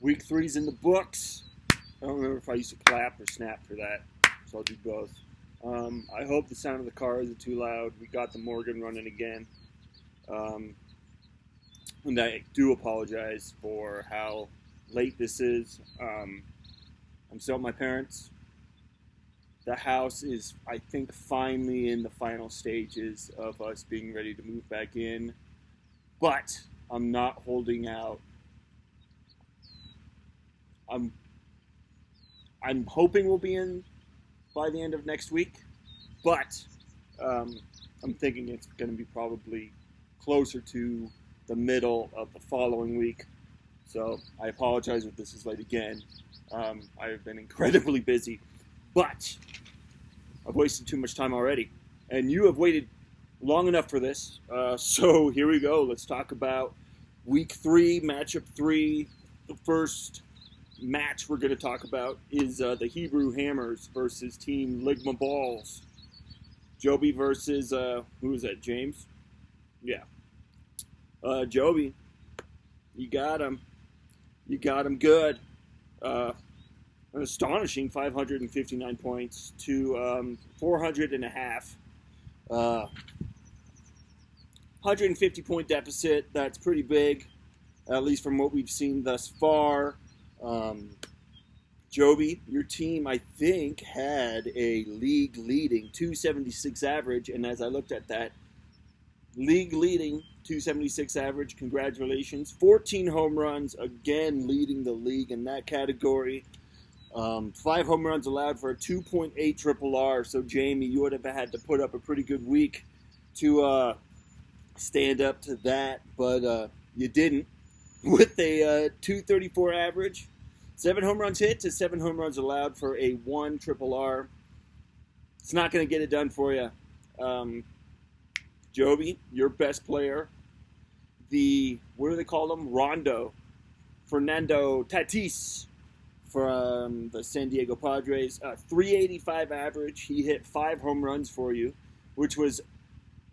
Week 3's in the books. I don't remember if I used to clap or snap for that, so I'll do both. I hope the sound of the car isn't too loud. We got the Morgan running again. And I do apologize for how late this is. I'm still at my parents'. The house is, I think, finally in the final stages of us being ready to move back in. But I'm not holding out. I'm hoping we'll be in by the end of next week. But I'm thinking it's going to be probably closer to the middle of the following week. So I apologize if this is late again. I've been incredibly busy. But I've wasted too much time already. And you have waited long enough for this. So here we go. Let's talk about Week 3, Matchup 3. The first match we're going to talk about is the Hebrew Hammers versus Team Ligma Balls. Joby versus, who is that, James? Yeah. Joby, you got him. You got him good. An astonishing 559 points to 400.5. 150-point deficit. That's pretty big, at least from what we've seen thus far. Joby, your team, I think, had a league-leading 276 average, and as I looked at that, league-leading 276 average, congratulations. 14 home runs, again leading the league in that category. 5 home runs allowed for a 2.8 triple R. So, Jamie, you would have had to put up a pretty good week to stand up to that, but you didn't. With a 234 average, 7 home runs hit to 7 home runs allowed for a 1 triple R. It's not going to get it done for you. Joby, your best player, what do they call him? Rondo. Fernando Tatis from the San Diego Padres. 385 average. He hit 5 home runs for you, which was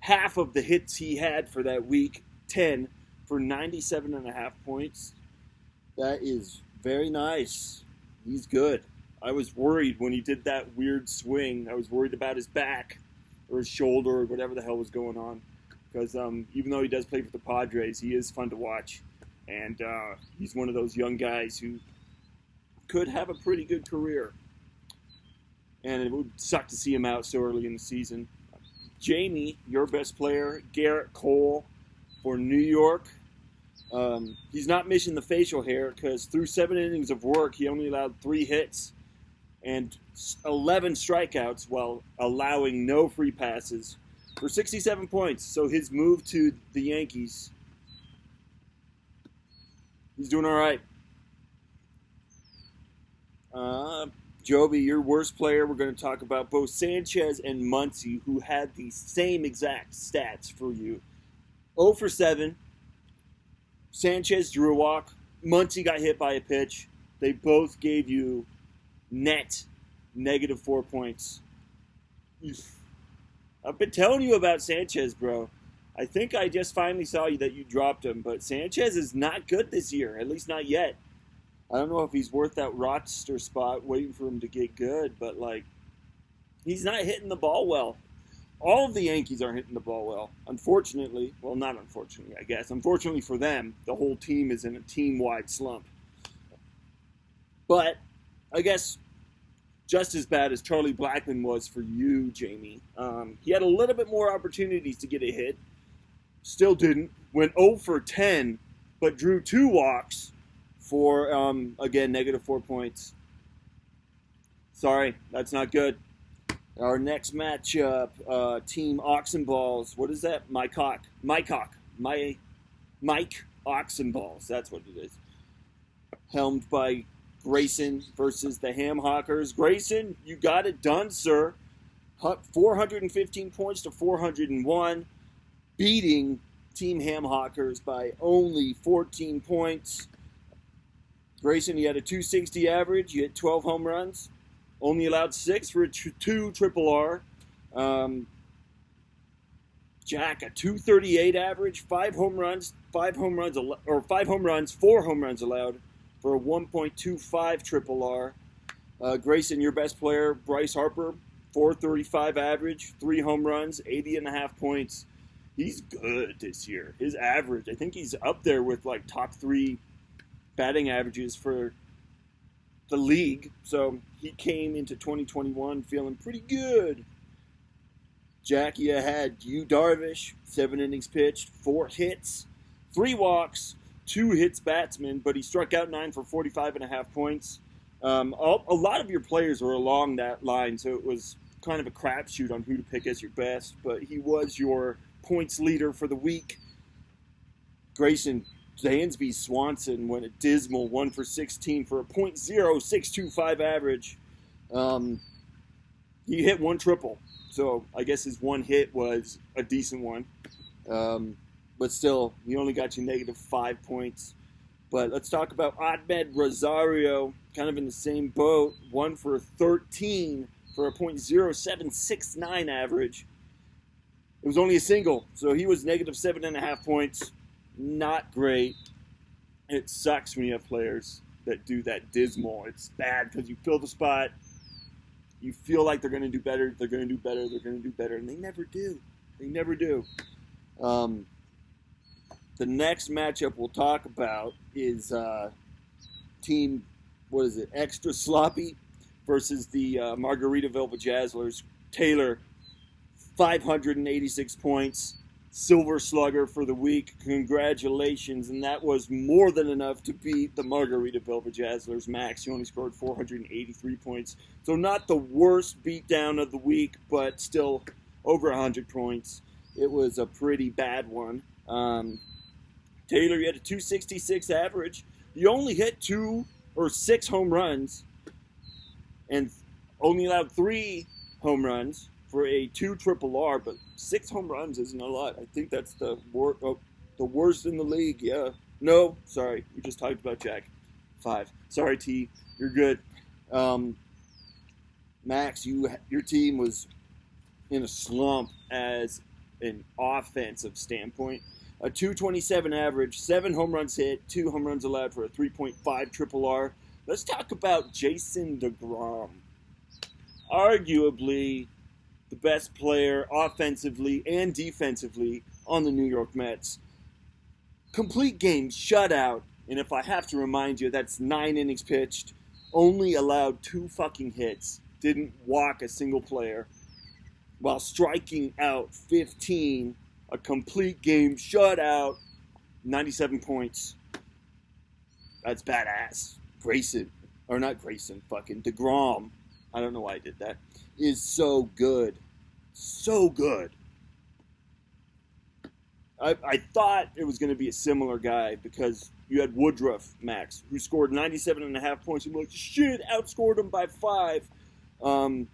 half of the hits he had for that week. 10 for 97.5 points. That is very nice. He's good. I was worried when he did that weird swing. I was worried about his back or his shoulder or whatever the hell was going on. Because even though he does play for the Padres, he is fun to watch. And he's one of those young guys who could have a pretty good career. And it would suck to see him out so early in the season. Jamie, your best player, Garrett Cole for New York. He's not missing the facial hair because through 7 innings of work, he only allowed 3 hits and 11 strikeouts while allowing no free passes for 67 points. So his move to the Yankees, he's doing all right. Joby, your worst player, we're going to talk about both Sanchez and Muncy, who had the same exact stats for you. 0 for 7. Sanchez drew a walk. Muncy got hit by a pitch. They both gave you net -4 points. I've been telling you about Sanchez, bro. I think I just finally saw you that you dropped him, but Sanchez is not good this year, at least not yet. I don't know if he's worth that roster spot waiting for him to get good, but, he's not hitting the ball well. All of the Yankees aren't hitting the ball well. Unfortunately, well, not unfortunately, I guess. Unfortunately for them, the whole team is in a team-wide slump. But I guess just as bad as Charlie Blackmon was for you, Jamie. He had a little bit more opportunities to get a hit. Still didn't. Went 0 for 10, but drew 2 walks for, again, -4 points. Sorry, that's not good. Our next matchup, Team Oxenballs. What is that? Mike Oxenballs. That's what it is. Helmed by Grayson versus the Hamhawkers. Grayson, you got it done, sir. 415 points to 401, beating Team Hamhawkers by only 14 points. Grayson, you had a 260 average. You had 12 home runs. Only allowed 6 for a 2 triple R. Jack, a 238 average, 4 home runs allowed, for a 1.25 triple R. Grayson, your best player, Bryce Harper, 435 average, 3 home runs, 80.5 points. He's good this year. His average, I think he's up there with like top 3 batting averages for the league. So he came into 2021 feeling pretty good. Jackie, you had Yu Darvish, 7 innings pitched, 4 hits, 3 walks, 2 hits batsman, but he struck out 9 for 45.5 points. A lot of your players were along that line, so it was kind of a crapshoot on who to pick as your best, but he was your points leader for the week. Grayson Dansby Swanson went a dismal 1 for 16 for a .0625 average. He hit 1 triple, so I guess his 1 hit was a decent one. But still, he only got you -5 points. But let's talk about Ahmed Rosario, kind of in the same boat, 1 for 13 for a .0769 average. It was only a single, so he was -7.5 points. Not great. It sucks when you have players that do that dismal. It's bad because you fill the spot. You feel like they're going to do better, they're going to do better, they're going to do better, and they never do. They never do. The next matchup we'll talk about is team, Extra Sloppy versus the Margaritaville Bejazzlers. Taylor, 586 points, Silver Slugger for the week. Congratulations, and that was more than enough to beat the Margaritaville Bejazzlers. Max, you only scored 483 points. So not the worst beatdown of the week, but still over 100 points. It was a pretty bad one. Taylor, you had a 266 average. You only hit 2 or 6 home runs and only allowed 3 home runs for a 2 triple R, but 6 home runs isn't a lot. I think that's the worst in the league, yeah. No, sorry, we just talked about Jack. 5. Sorry, T, you're good. Max, your team was in a slump as an offensive standpoint. A 227 average, 7 home runs hit, 2 home runs allowed for a 3.5 triple R. Let's talk about Jason DeGrom. Arguably the best player offensively and defensively on the New York Mets. Complete game shutout, and if I have to remind you, that's 9 innings pitched, only allowed 2 fucking hits, didn't walk a single player, while striking out 15. A complete game shutout, 97 points. That's badass. Fucking DeGrom. I don't know why I did that. Is so good. So good. I thought it was going to be a similar guy because you had Woodruff, Max, who scored 97.5 points. You're like, shit, outscored him by 5. It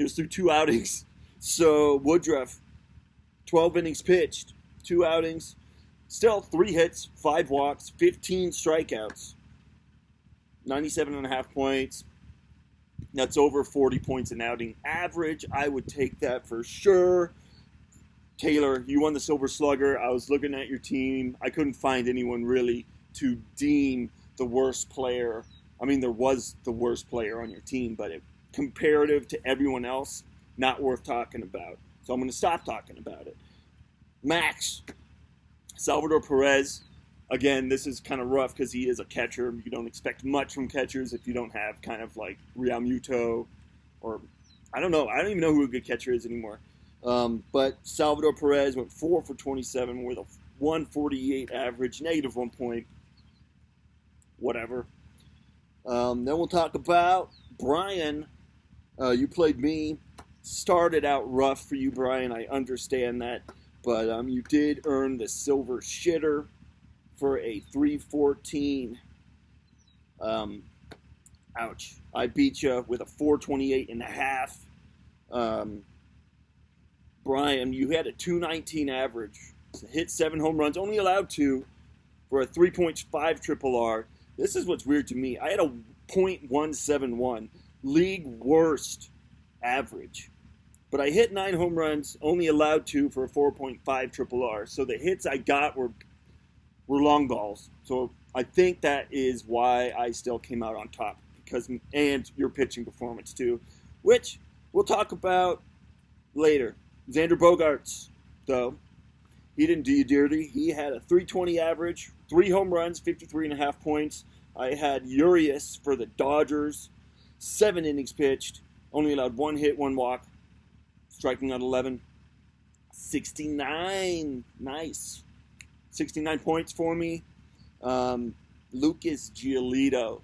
was through 2 outings. So Woodruff, 12 innings pitched, 2 outings, still 3 hits, 5 walks, 15 strikeouts, 97.5 points. That's over 40 points an outing average. I would take that for sure. Taylor, you won the Silver Slugger. I was looking at your team. I couldn't find anyone really to deem the worst player. I mean, there was the worst player on your team, but comparative to everyone else, not worth talking about. So I'm going to stop talking about it. Max, Salvador Perez. Again, this is kind of rough because he is a catcher. You don't expect much from catchers if you don't have kind of like Real Muto or I don't know. I don't even know who a good catcher is anymore. But Salvador Perez went 4 for 27 with a 148 average, -1 point. Whatever. Then we'll talk about Brian. You played me. Started out rough for you, Brian. I understand that. But you did earn the Silver Shitter for a 314. Ouch. I beat you with a 428.5. Brian, you had a 219 average. Hit 7 home runs, only allowed 2 for a 3.5 triple R. This is what's weird to me. I had a .171, league worst average. But I hit 9 home runs, only allowed 2 for a 4.5 triple R. So the hits I got were long balls. So I think that is why I still came out on top, and your pitching performance too, which we'll talk about later. Xander Bogaerts, though, he didn't do you dirty. He had a .320 average, 3 home runs, 53.5 points. I had Urias for the Dodgers, 7 innings pitched, only allowed 1 hit, 1 walk, striking out 11. 69, nice. 69 points for me. Lucas Giolito,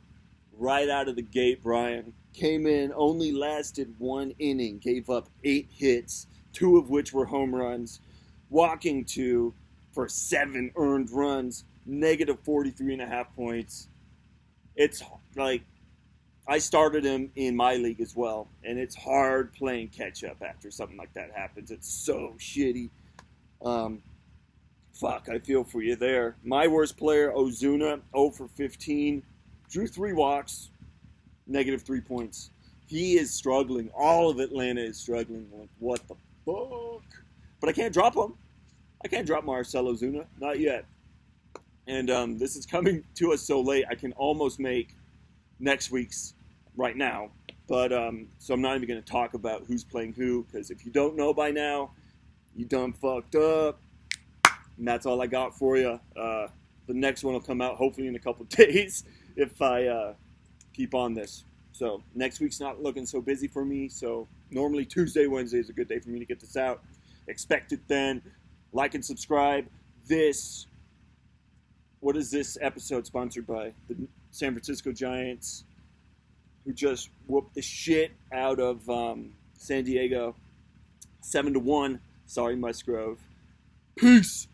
right out of the gate, Brian, came in, only lasted 1 inning, gave up 8 hits, 2 of which were home runs, walking 2 for 7 earned runs, negative 43.5 points. It's like, I started him in my league as well, and it's hard playing catch-up after something like that happens. It's so shitty. Fuck, I feel for you there. My worst player, Ozuna, 0 for 15. Drew 3 walks, negative 3 points. He is struggling. All of Atlanta is struggling. Like, what the fuck? But I can't drop him. I can't drop Marcell Ozuna. Not yet. And this is coming to us so late, I can almost make next week's right now. But so I'm not even going to talk about who's playing who, because if you don't know by now, you done fucked up. And that's all I got for you. The next one will come out hopefully in a couple days if I keep on this. So next week's not looking so busy for me. So normally Tuesday, Wednesday is a good day for me to get this out. Expect it then. Like and subscribe. What is this episode sponsored by? The San Francisco Giants, who just whooped the shit out of San Diego. 7-1. Sorry, Musgrove. Peace.